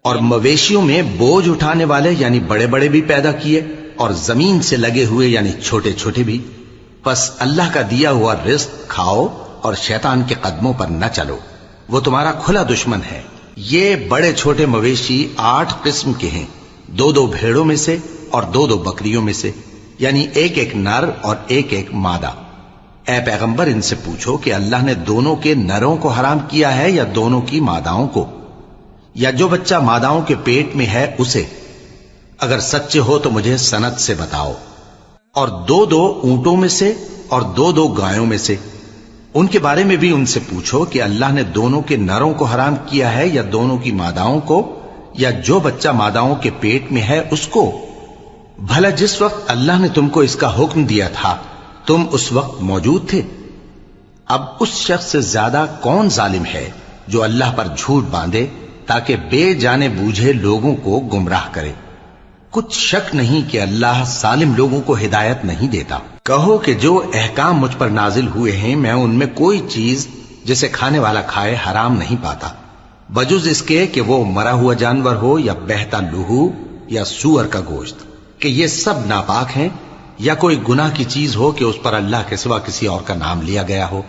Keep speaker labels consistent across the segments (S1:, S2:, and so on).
S1: اور مویشیوں میں بوجھ اٹھانے والے یعنی بڑے بڑے بھی پیدا کیے، اور زمین سے لگے ہوئے یعنی چھوٹے چھوٹے بھی۔ پس اللہ کا دیا ہوا رزق کھاؤ اور شیطان کے قدموں پر نہ چلو، وہ تمہارا کھلا دشمن ہے۔ یہ بڑے چھوٹے مویشی 8 قسم کے ہیں، 2 بھیڑوں میں سے اور 2 بکریوں میں سے، یعنی ایک نر اور ایک مادہ۔ اے پیغمبر ان سے پوچھو کہ اللہ نے دونوں کے نروں کو حرام کیا ہے یا دونوں کی ماداؤں کو، یا جو بچہ ماداؤں کے پیٹ میں ہے اسے؟ اگر سچے ہو تو مجھے سند سے بتاؤ۔ اور 2 اونٹوں میں سے اور 2 گایوں میں سے، ان کے بارے میں بھی ان سے پوچھو کہ اللہ نے دونوں کے نروں کو حرام کیا ہے یا دونوں کی ماداؤں کو، یا جو بچہ ماداؤں کے پیٹ میں ہے اس کو؟ بھلا جس وقت اللہ نے تم کو اس کا حکم دیا تھا تم اس وقت موجود تھے؟ اب اس شخص سے زیادہ کون ظالم ہے جو اللہ پر جھوٹ باندھے تاکہ بے جانے بوجھے لوگوں کو گمراہ کرے؟ کچھ شک نہیں کہ اللہ ظالم لوگوں کو ہدایت نہیں دیتا۔ کہو کہ جو احکام مجھ پر نازل ہوئے ہیں میں ان میں کوئی چیز جسے کھانے والا کھائے حرام نہیں پاتا، بجز اس کے کہ وہ مرا ہوا جانور ہو یا بہتا لہو یا سور کا گوشت، کہ یہ سب ناپاک ہیں، یا کوئی گناہ کی چیز ہو کہ اس پر اللہ کے سوا کسی اور کا نام لیا گیا ہو۔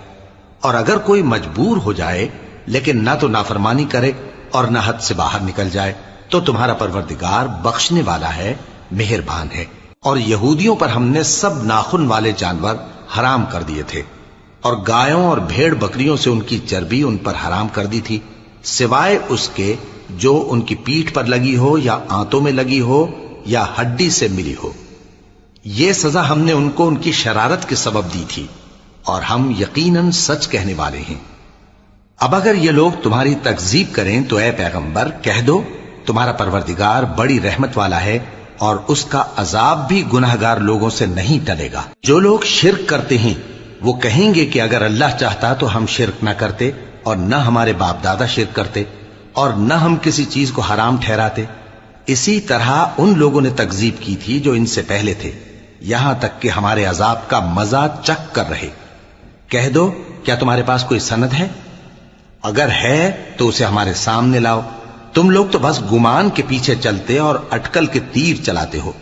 S1: اور اگر کوئی مجبور ہو جائے لیکن نہ تو نافرمانی کرے اور نہ حد سے باہر نکل جائے تو تمہارا پروردگار بخشنے والا ہے، مہربان ہے۔ اور یہودیوں پر ہم نے سب ناخن والے جانور حرام کر دیے تھے، اور گایوں اور بھیڑ بکریوں سے ان کی چربی ان پر حرام کر دی تھی، سوائے اس کے جو ان کی پیٹھ پر لگی ہو یا آنتوں میں لگی ہو یا ہڈی سے ملی ہو۔ یہ سزا ہم نے ان کو ان کی شرارت کے سبب دی تھی، اور ہم یقیناً سچ کہنے والے ہیں۔ اب اگر یہ لوگ تمہاری تکذیب کریں تو اے پیغمبر کہہ دو تمہارا پروردگار بڑی رحمت والا ہے، اور اس کا عذاب بھی گناہگار لوگوں سے نہیں ٹلے گا۔ جو لوگ شرک کرتے ہیں وہ کہیں گے کہ اگر اللہ چاہتا تو ہم شرک نہ کرتے، اور نہ ہمارے باپ دادا شرک کرتے، اور نہ ہم کسی چیز کو حرام ٹھہراتے۔ اسی طرح ان لوگوں نے تکذیب کی تھی جو ان سے پہلے تھے، یہاں تک کہ ہمارے عذاب کا مزہ چکھ کر رہے۔ کہہ دو کیا تمہارے پاس کوئی سند ہے؟ اگر ہے تو اسے ہمارے سامنے لاؤ، تم لوگ تو بس گمان کے پیچھے چلتے اور اٹکل کے تیر چلاتے ہو۔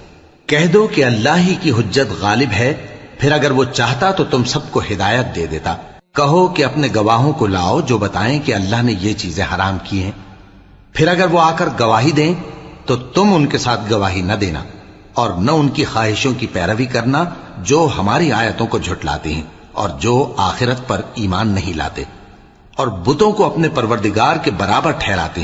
S1: کہہ دو کہ اللہ ہی کی حجت غالب ہے، پھر اگر وہ چاہتا تو تم سب کو ہدایت دے دیتا۔ کہو کہ اپنے گواہوں کو لاؤ جو بتائیں کہ اللہ نے یہ چیزیں حرام کی ہیں، پھر اگر وہ آ کر گواہی دیں تو تم ان کے ساتھ گواہی نہ دینا، اور نہ ان کی خواہشوں کی پیروی کرنا جو ہماری آیتوں کو جھٹلاتے ہیں اور جو آخرت پر ایمان نہیں لاتے، اور بتوں کو اپنے پروردگار کے برابر ٹھہراتے ہیں۔